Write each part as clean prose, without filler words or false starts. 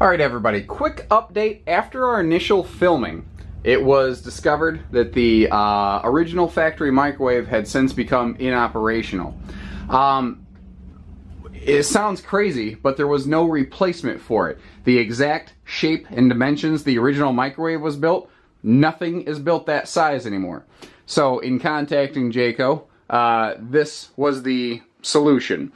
Alright everybody, quick update. After our initial filming, it was discovered that the original factory microwave had since become inoperational. It sounds crazy, but there was no replacement for it. The exact shape and dimensions the original microwave was built, nothing is built that size anymore. So in contacting Jayco, this was the solution.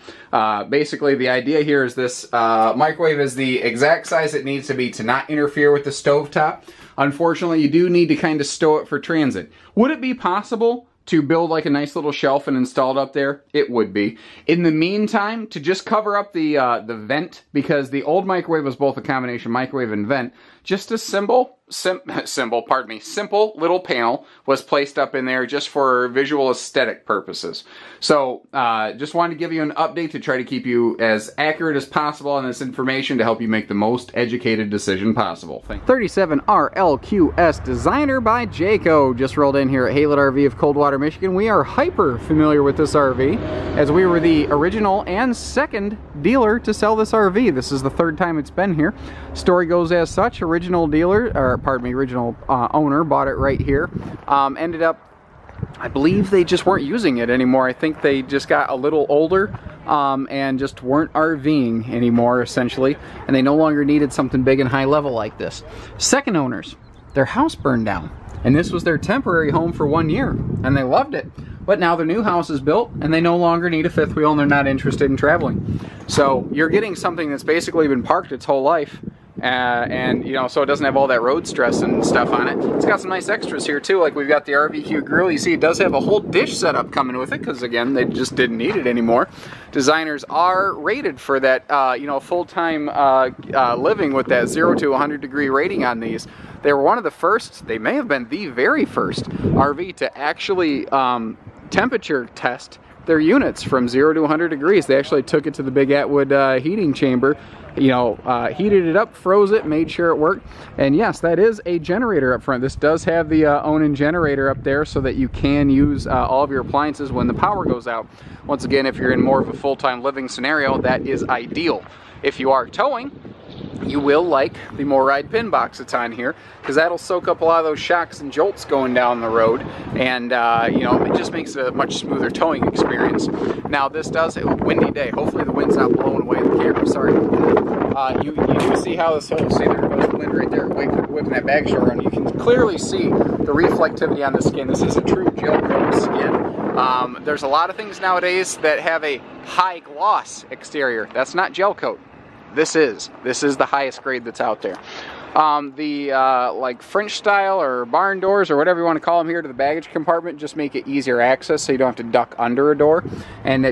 Basically the idea here is this microwave is the exact size it needs to be to not interfere with the stovetop. Unfortunately, you do need to kind of stow it for transit. Would it be possible to build like a nice little shelf and install it up there? It would be. In the meantime, to just cover up the vent, because the old microwave was both a combination microwave and vent, just a simple little panel was placed up in there just for visual aesthetic purposes. So just wanted to give you an update to try to keep you as accurate as possible on this information to help you make the most educated decision possible. 37RLQS Designer by Jayco just rolled in here at HaylettRV of Coldwater, Michigan. We are hyper familiar with this RV as we were the original and second dealer to sell this RV. This is the third time it's been here. Story goes as such. Original owner bought it right here. Ended up, I believe they just weren't using it anymore. I think they just got a little older and just weren't RVing anymore, essentially, and they no longer needed something big and high level like this. Second owners, their house burned down, and this was their temporary home for 1 year, and they loved it. But now their new house is built, and they no longer need a fifth wheel, and they're not interested in traveling. So you're getting something that's basically been parked its whole life, and you know, so it doesn't have all that road stress and stuff on it. It's got some nice extras here too, like we've got the RVQ grill. You see it does have a whole dish setup coming with it, because again, they just didn't need it anymore. Designers are rated for that, you know, full-time living with that 0 to 100 degree rating on these. They were one of the first, they may have been the very first RV to actually temperature test their units from 0 to 100 degrees. They actually took it to the Big Atwood heating chamber, you know, heated it up, froze it, made sure it worked. And yes, that is a generator up front. This does have the own generator up there so that you can use all of your appliances when the power goes out. Once again, if you're in more of a full-time living scenario, that is ideal. If you are towing, you will like the MORryde pin box that's on here, because that'll soak up a lot of those shocks and jolts going down the road, and you know, it just makes it a much smoother towing experience. Now this does, a windy day, hopefully the wind's not blowing away the camera, sorry. You do see how this whole, see there goes the wind right there, whipping that baggage door around. You can clearly see the reflectivity on the skin. This is a true Jayco skin. There's a lot of things nowadays that have a high gloss exterior. That's not gel coat. This is the highest grade that's out there. Like French style or barn doors or whatever you want to call them here to the baggage compartment just make it easier access, so you don't have to duck under a door. And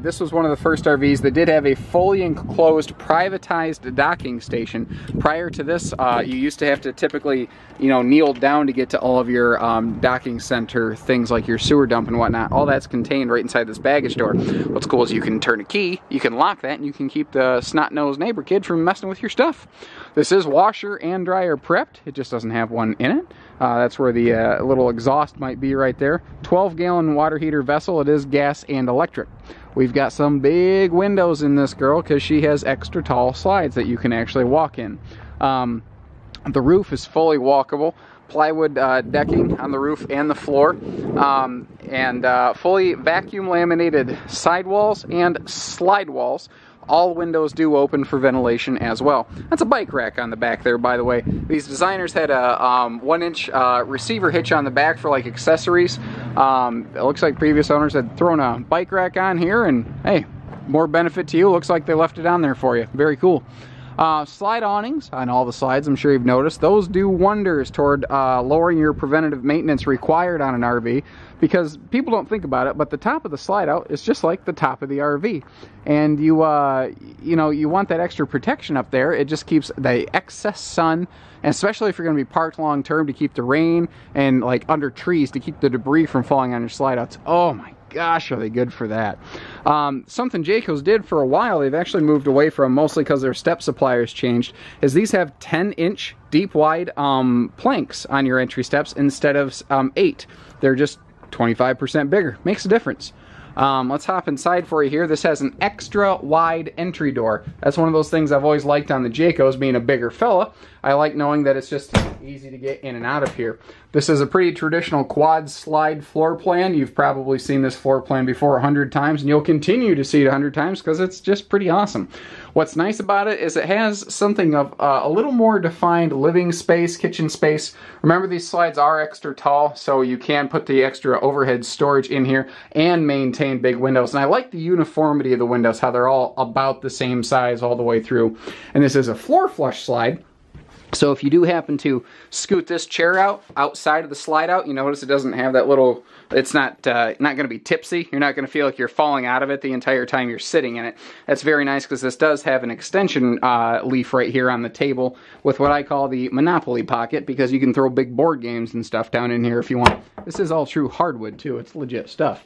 this was one of the first RVs that did have a fully enclosed privatized docking station. Prior to this, you used to have to typically, you know, kneel down to get to all of your docking center things like your sewer dump and whatnot. All that's contained right inside this baggage door. What's cool is you can turn a key, you can lock that, and you can keep the snot-nosed neighbor kid from messing with your stuff. This is washer and dryer prepped. It just doesn't have one in it. That's where the little exhaust might be right there. 12-gallon water heater vessel. It is gas and electric. We've got some big windows in this girl because she has extra tall slides that you can actually walk in. The roof is fully walkable. Plywood decking on the roof and the floor, and fully vacuum laminated sidewalls and slide walls. All windows do open for ventilation as well. That's a bike rack on the back there, by the way. These designers had a 1-inch receiver hitch on the back for like accessories. It looks like previous owners had thrown a bike rack on here, and hey, more benefit to you. Looks like they left it on there for you. Very cool. Slide awnings on all the slides, I'm sure you've noticed. Those do wonders toward lowering your preventative maintenance required on an RV, because people don't think about it, but the top of the slide out is just like the top of the RV. And you know, you want that extra protection up there. It just keeps the excess sun, and especially if you're going to be parked long term, to keep the rain and like under trees to keep the debris from falling on your slide outs. Oh my gosh, are they good for that. Something Jayco's did for a while, they've actually moved away from, mostly because their step suppliers changed, is these have 10-inch deep wide planks on your entry steps instead of 8. They're just 25% bigger. Makes a difference. Let's hop inside for you here. This has an extra wide entry door. That's one of those things I've always liked on the Jaycos, being a bigger fella. I like knowing that it's just easy to get in and out of here. This is a pretty traditional quad slide floor plan. You've probably seen this floor plan before 100 times, and you'll continue to see it 100 times because it's just pretty awesome. What's nice about it is it has something of a little more defined living space, kitchen space. Remember, these slides are extra tall, so you can put the extra overhead storage in here and maintain big windows. And I like the uniformity of the windows, how they're all about the same size all the way through. And this is a floor flush slide. So if you do happen to scoot this chair outside of the slide out, you notice it doesn't have that little, it's not going to be tipsy. You're not going to feel like you're falling out of it the entire time you're sitting in it. That's very nice because this does have an extension leaf right here on the table with what I call the Monopoly pocket, because you can throw big board games and stuff down in here if you want. This is all true hardwood too. It's legit stuff.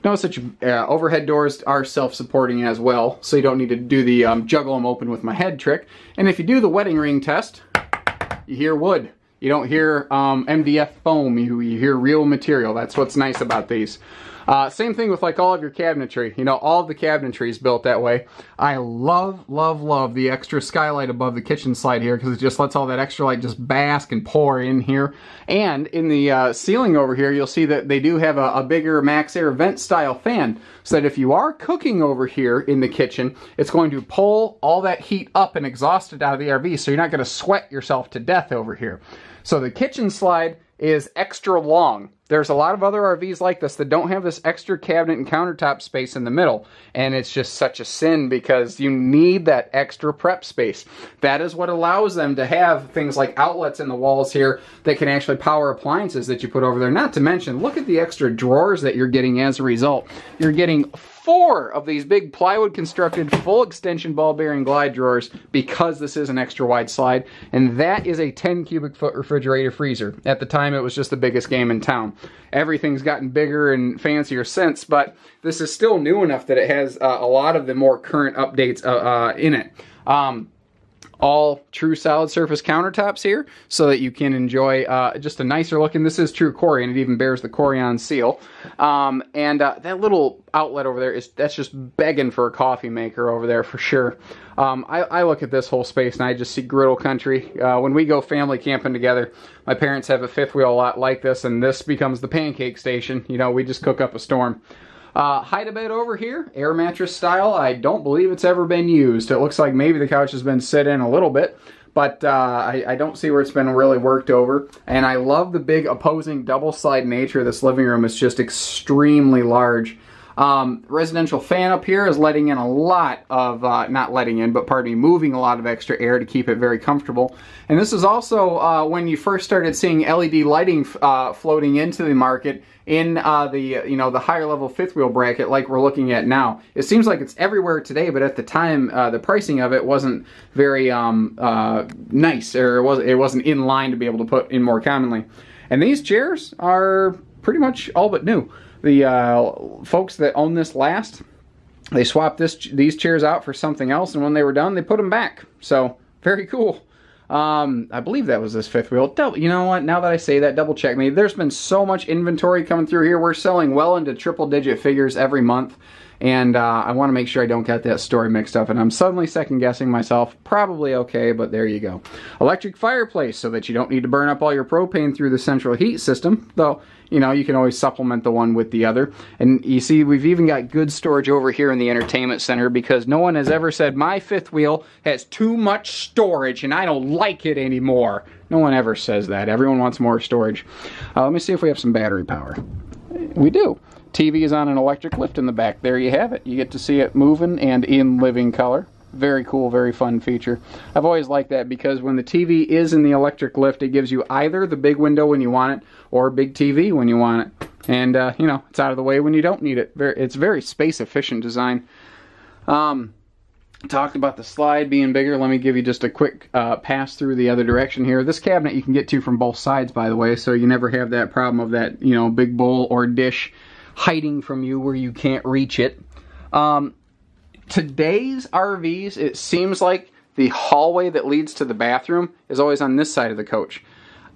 Notice that your overhead doors are self-supporting as well, so you don't need to do the juggle them open with my head trick. And if you do the wedding ring test, you hear wood. You don't hear MDF foam. You hear real material. That's what's nice about these. Same thing with like all of your cabinetry. You know, all of the cabinetry is built that way. I love, love, love the extra skylight above the kitchen slide here because it just lets all that extra light just bask and pour in here. And in the ceiling over here, you'll see that they do have a bigger max air vent style fan, so that if you are cooking over here in the kitchen, it's going to pull all that heat up and exhaust it out of the RV, so you're not going to sweat yourself to death over here. So the kitchen slide is extra long. There's a lot of other RVs like this that don't have this extra cabinet and countertop space in the middle, and it's just such a sin because you need that extra prep space. That is what allows them to have things like outlets in the walls here that can actually power appliances that you put over there. Not to mention, look at the extra drawers that you're getting as a result. You're getting 4 of these big plywood constructed full extension ball bearing glide drawers because this is an extra wide slide, and that is a 10 cubic foot refrigerator freezer. At the time, it was just the biggest game in town. Everything's gotten bigger and fancier since, but this is still new enough that it has a lot of the more current updates in it. All true solid surface countertops here so that you can enjoy just a nicer looking. This is true Corian. It even bears the Corian seal. That little outlet over there, that's just begging for a coffee maker over there for sure. I look at this whole space and I just see griddle country. When we go family camping together, my parents have a fifth wheel a lot like this, and this becomes the pancake station. You know, we just cook up a storm. Hide-a-bed over here, air mattress style. I don't believe it's ever been used. It looks like maybe the couch has been set in a little bit, but I don't see where it's been really worked over. And I love the big opposing double slide nature of this living room. It's just extremely large. Residential fan up here is letting in a lot of, not letting in, but pardon me, moving a lot of extra air to keep it very comfortable. And this is also when you first started seeing LED lighting floating into the market in the higher level fifth wheel bracket like we're looking at now. It seems like it's everywhere today, but at the time the pricing of it wasn't very nice, or it wasn't in line to be able to put in more commonly. And these chairs are pretty much all but new. The folks that own this last, they swapped these chairs out for something else, and when they were done, they put them back. So, very cool. I believe that was this fifth wheel. You know what? Now that I say that, double check me. There's been so much inventory coming through here. We're selling well into triple-digit figures every month, and I want to make sure I don't get that story mixed up, and I'm suddenly second-guessing myself. Probably okay, but there you go. Electric fireplace, so that you don't need to burn up all your propane through the central heat system, though, you know, you can always supplement the one with the other. And you see, we've even got good storage over here in the entertainment center, because no one has ever said, my fifth wheel has too much storage and I don't like it anymore. No one ever says that. Everyone wants more storage. Let me see if we have some battery power. We do. TV is on an electric lift in the back. There you have it. You get to see it moving and in living color. Very cool, very fun feature. I've always liked that because when the TV is in the electric lift, it gives you either the big window when you want it or big TV when you want it. And, you know, it's out of the way when you don't need it. It's very space-efficient design. Talked about the slide being bigger. Let me give you just a quick pass through the other direction here. This cabinet you can get to from both sides, by the way, so you never have that problem of that, you know, big bowl or dish hiding from you where you can't reach it. Today's RVs, it seems like the hallway that leads to the bathroom is always on this side of the coach.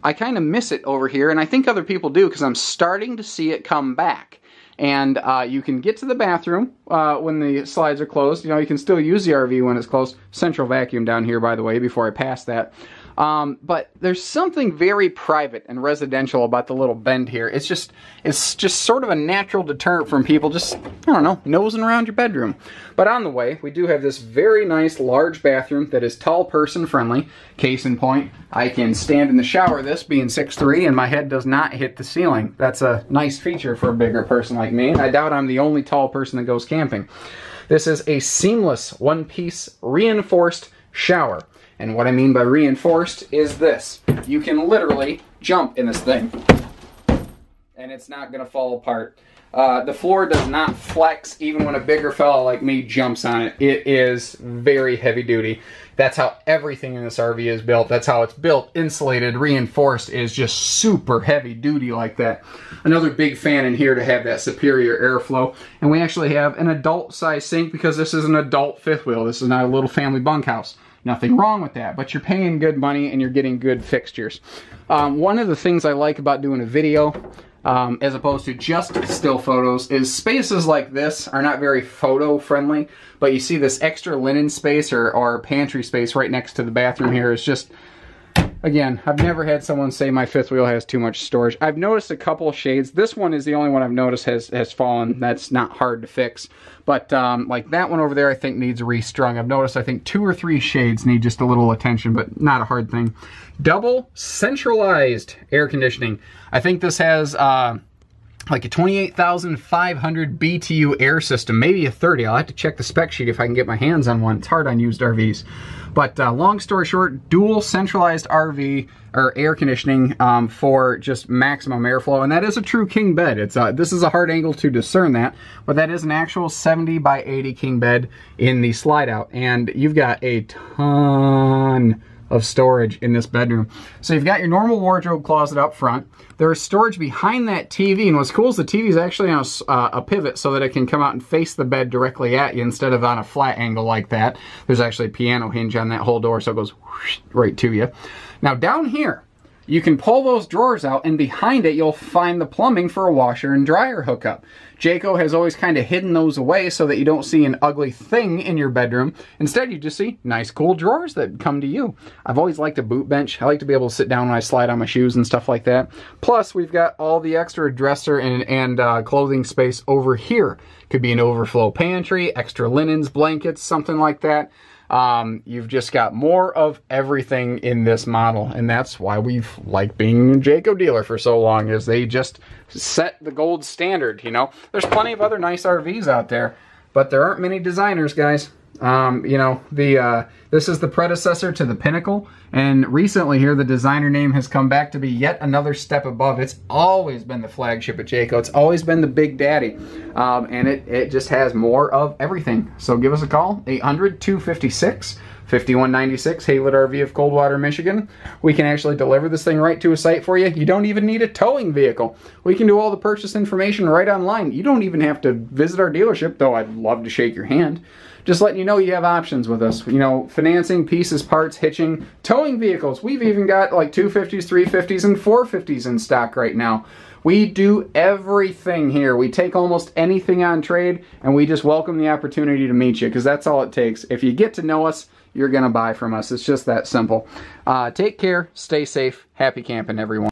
I kind of miss it over here, and I think other people do because I'm starting to see it come back. And you can get to the bathroom when the slides are closed. You know, you can still use the RV when it's closed. Central vacuum down here, by the way, before I pass that. But there's something very private and residential about the little bend here. It's just sort of a natural deterrent from people just, I don't know, nosing around your bedroom. But on the way, we do have this very nice large bathroom that is tall person friendly. Case in point, I can stand in the shower this being 6'3" and my head does not hit the ceiling. That's a nice feature for a bigger person like me, and I doubt I'm the only tall person that goes camping. This is a seamless one-piece reinforced shower. And what I mean by reinforced is this. You can literally jump in this thing, and it's not going to fall apart. The floor does not flex even when a bigger fella like me jumps on it. It is very heavy duty. That's how everything in this RV is built. That's how it's built. Insulated, reinforced is just super heavy duty like that. Another big fan in here to have that superior airflow. And we actually have an adult size sink because this is an adult fifth wheel. This is not a little family bunkhouse. Nothing wrong with that, but you're paying good money and you're getting good fixtures. One of the things I like about doing a video, as opposed to just still photos, is spaces like this are not very photo friendly, but you see this extra linen space or pantry space right next to the bathroom here is just, again, I've never had someone say my fifth wheel has too much storage. I've noticed a couple of shades. This one is the only one I've noticed has fallen. That's not hard to fix. But like that one over there, I think needs restrung. I've noticed I think 2 or 3 shades need just a little attention, but not a hard thing. Double centralized air conditioning. I think this has like a 28,500 BTU air system, maybe a 30. I'll have to check the spec sheet if I can get my hands on one. It's hard on used RVs. But long story short, dual centralized RV or air conditioning for just maximum airflow, and that is a true king bed. It's this is a hard angle to discern that, but that is an actual 70 by 80 king bed in the slide out, and you've got a ton of storage in this bedroom. So you've got your normal wardrobe closet up front. There is storage behind that TV, and what's cool is the TV is actually on a pivot so that it can come out and face the bed directly at you instead of on a flat angle like that. There's actually a piano hinge on that whole door, so it goes whoosh, right to you. Now down here, you can pull those drawers out, and behind it you'll find the plumbing for a washer and dryer hookup. Jayco has always kind of hidden those away so that you don't see an ugly thing in your bedroom. Instead, you just see nice, cool drawers that come to you. I've always liked a boot bench. I like to be able to sit down when I slide on my shoes and stuff like that. Plus, we've got all the extra dresser and clothing space over here. Could be an overflow pantry, extra linens, blankets, something like that. You've just got more of everything in this model, and that's why we've liked being a Jayco dealer for so long, is they just set the gold standard, you know. There's plenty of other nice RVs out there, but there aren't many designers, guys. You know, this is the predecessor to the Pinnacle, and recently here the designer name has come back to be yet another step above. It's always been the flagship at Jayco. It's always been the big daddy, and it just has more of everything. So give us a call, 800-256-5196, HaylettRV of Coldwater, Michigan. We can actually deliver this thing right to a site for you. You don't even need a towing vehicle. We can do all the purchase information right online. You don't even have to visit our dealership, though I'd love to shake your hand. Just letting you know you have options with us. You know, financing, pieces, parts, hitching, towing vehicles. We've even got like 250s, 350s, and 450s in stock right now. We do everything here. We take almost anything on trade, and we just welcome the opportunity to meet you, because that's all it takes. If you get to know us, you're going to buy from us. It's just that simple. Take care, stay safe, happy camping, everyone.